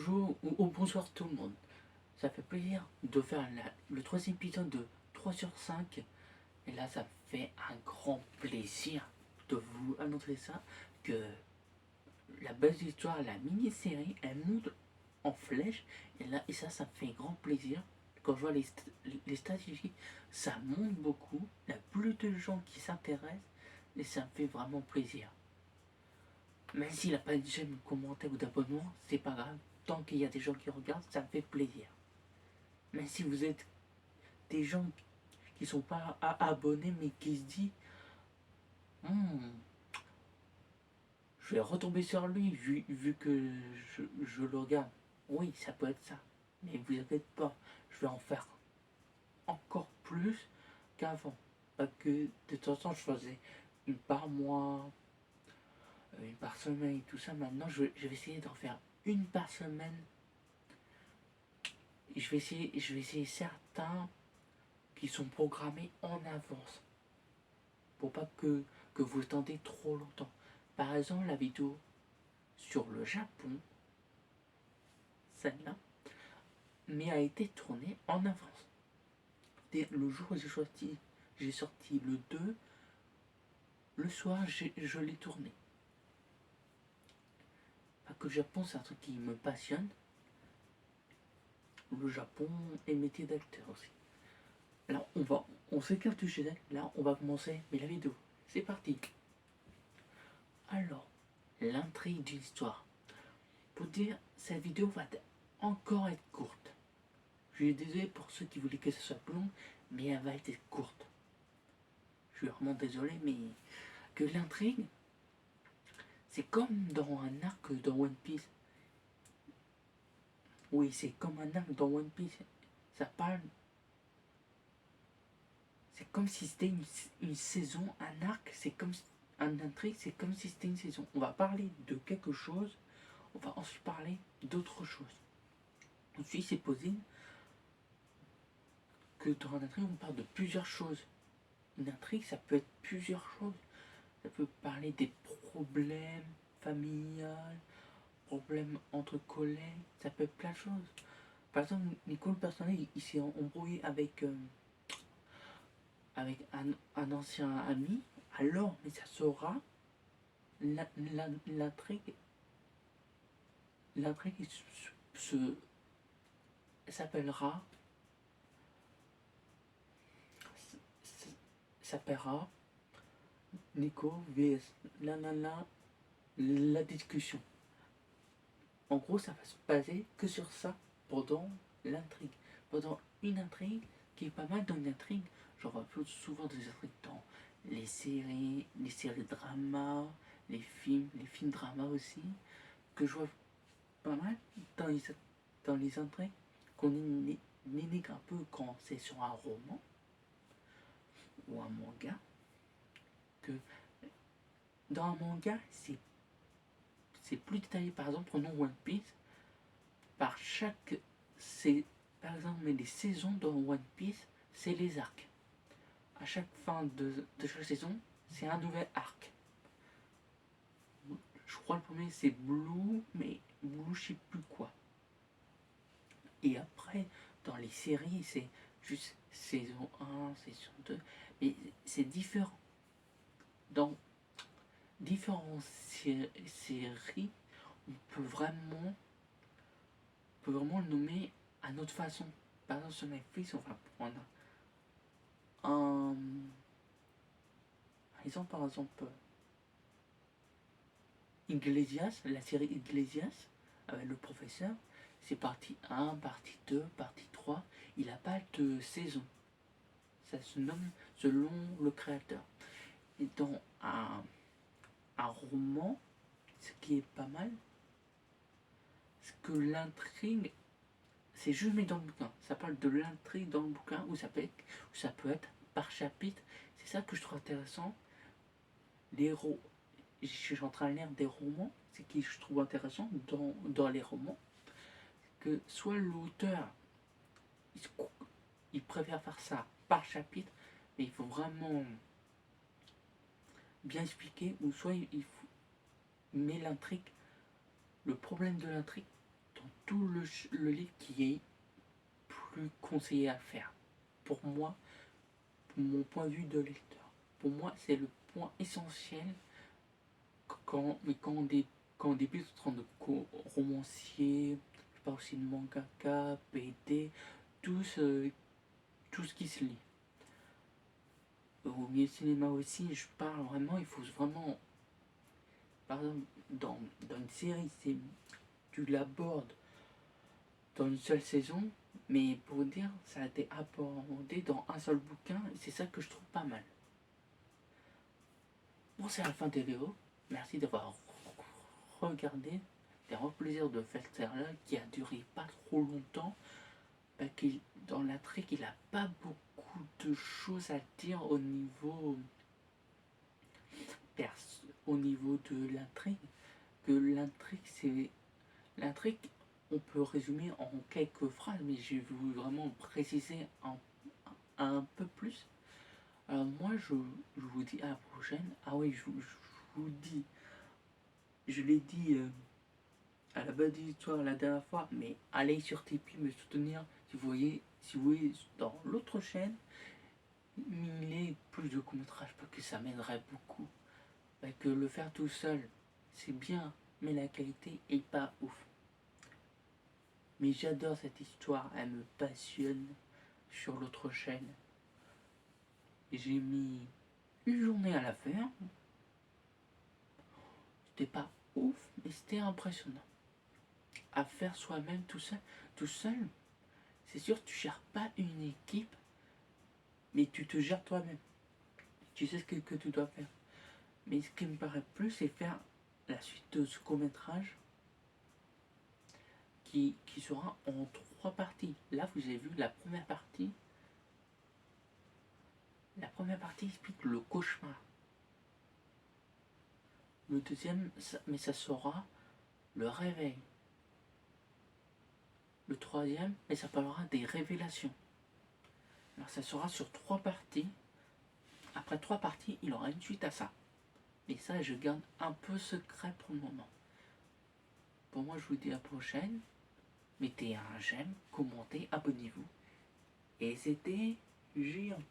Bonjour ou bonsoir tout le monde. Ça fait plaisir de faire le troisième épisode de 3 sur 5. Et là, ça me fait un grand plaisir de vous annoncer ça, que la base d'histoire, la mini-série, elle monte en flèche. Et ça me fait grand plaisir. Quand je vois les statistiques, ça monte beaucoup. Il y a plus de gens qui s'intéressent. Et ça me fait vraiment plaisir. Même s'il n'a pas de j'aime, commentaire ou d'abonnement, c'est pas grave. Tant qu'il y a des gens qui regardent, ça me fait plaisir. Même si vous êtes des gens qui sont pas abonnés mais qui se disent hmm, je vais retomber sur lui vu que je le regarde. Oui, ça peut être ça. Mais vous inquiétez pas, je vais en faire encore plus qu'avant. Parce que de temps en temps, je faisais une par mois, une par semaine et tout ça. Maintenant, je vais essayer d'en faire une par semaine. Et je vais essayer certains qui sont programmés en avance. Pour pas que vous attendez trop longtemps. Par exemple, la vidéo sur le Japon, celle-là, mais a été tournée en avance. Dès le jour où j'ai sorti le 2, le soir, je l'ai tourné. Parce que le Japon, c'est un truc qui me passionne. Le Japon est métier d'acteur aussi. Alors, on s'écarte du sujet. Là, on va commencer, mais la vidéo, c'est parti. Alors, l'intrigue d'une histoire. Pour dire, cette vidéo va encore être courte. Je suis désolé pour ceux qui voulaient que ce soit plus long, mais elle va être courte. Je suis vraiment désolé, mais que l'intrigue, c'est comme dans un arc dans One Piece. Oui, c'est comme un arc dans One Piece. Ça parle. C'est comme si c'était une saison, un arc, c'est comme un intrigue, c'est comme si c'était une saison. On va parler de quelque chose, on va ensuite parler d'autre chose. Ensuite, c'est possible que dans un intrigue, on parle de plusieurs choses. Une intrigue, ça peut être plusieurs choses. Ça peut parler des problèmes familiales, problèmes entre collègues, ça peut être plein de choses. Par exemple, Nico, le personnage, il s'est embrouillé avec un ancien ami, alors, mais ça sera l'intrigue. L'intrigue s'appellera s'appellera Nico vs la discussion. En gros, ça va se baser que sur ça pendant l'intrigue. Pendant une intrigue qui est pas mal dans une intrigue. J'en vois plus souvent des intrigues dans les séries drama, les films drama aussi, que je vois pas mal dans les intrigues qu'on énigre un peu quand c'est sur un roman ou un manga. Que dans un manga, c'est plus détaillé. Par exemple, prenons One Piece. Par chaque. Par exemple, les saisons dans One Piece, c'est les arcs. À chaque fin de chaque saison, c'est un nouvel arc. Je crois le premier c'est Blue, mais Blue je sais plus quoi. Et après, dans les séries, c'est juste saison 1, saison 2. Mais c'est différent. Dans différentes séries, on peut vraiment le nommer à notre façon. Par exemple, sur Netflix, on va prendre un. Par exemple, Iglesias, la série Iglesias, avec le professeur, c'est partie 1, partie 2, partie 3. Il n'a pas de saison. Ça se nomme selon le créateur. Et dans un roman, ce qui est pas mal, c'est que l'intrigue, c'est juste mis dans le bouquin. Ça parle de l'intrigue dans le bouquin, ou ça peut être par chapitre. C'est ça que je trouve intéressant. Les héros, je suis en train de lire des romans, ce qui je trouve intéressant dans les romans, que soit l'auteur, il préfère faire ça par chapitre, mais il faut vraiment bien expliquer, ou soit il met l'intrigue, le problème de l'intrigue, dans tout le livre qui est plus conseillé à faire. Pour moi, pour mon point de vue de lecteur. Pour moi, c'est le point essentiel quand on débute en train de romancier, je parle aussi de mangaka, BD, tout ce qui se lit. Au milieu du cinéma aussi, je parle vraiment, il faut vraiment, par exemple, dans une série, tu l'abordes dans une seule saison, mais pour dire, ça a été abordé dans un seul bouquin, et c'est ça que je trouve pas mal. Bon, c'est la fin des vidéos. Merci d'avoir regardé. C'était un plaisir de faire ça là, qui a duré pas trop longtemps. Bah, dans l'intrigue, il n'a pas beaucoup de choses à dire au niveau de l'intrigue. Que l'intrigue, on peut résumer en quelques phrases, mais j'ai voulu vraiment préciser un peu plus. Alors moi, je vous dis à la prochaine. Ah oui, je vous dis, je l'ai dit à la base de l'histoire la dernière fois, mais allez sur Tipeee me soutenir si vous voyez dans l'autre chaîne, il est plus de courts-métrages parce que ça m'aiderait beaucoup. Parce que le faire tout seul, c'est bien, mais la qualité est pas ouf. Mais j'adore cette histoire, elle me passionne sur l'autre chaîne. J'ai mis une journée à la faire. C'était pas ouf, mais c'était impressionnant. À faire soi-même tout seul, c'est sûr tu gères pas une équipe, mais tu te gères toi-même. Tu sais ce que tu dois faire. Mais ce qui me paraît plus, c'est faire la suite de ce court-métrage qui sera en 3 parties. Là, vous avez vu la première partie. La première partie explique le cauchemar. Le deuxième, mais ça sera le réveil. Le troisième, mais ça parlera des révélations. Alors ça sera sur 3 parties. Après 3 parties, il aura une suite à ça. Et ça, je garde un peu secret pour le moment. Pour moi, je vous dis à la prochaine. Mettez un j'aime, commentez, abonnez-vous. Et c'était Géant.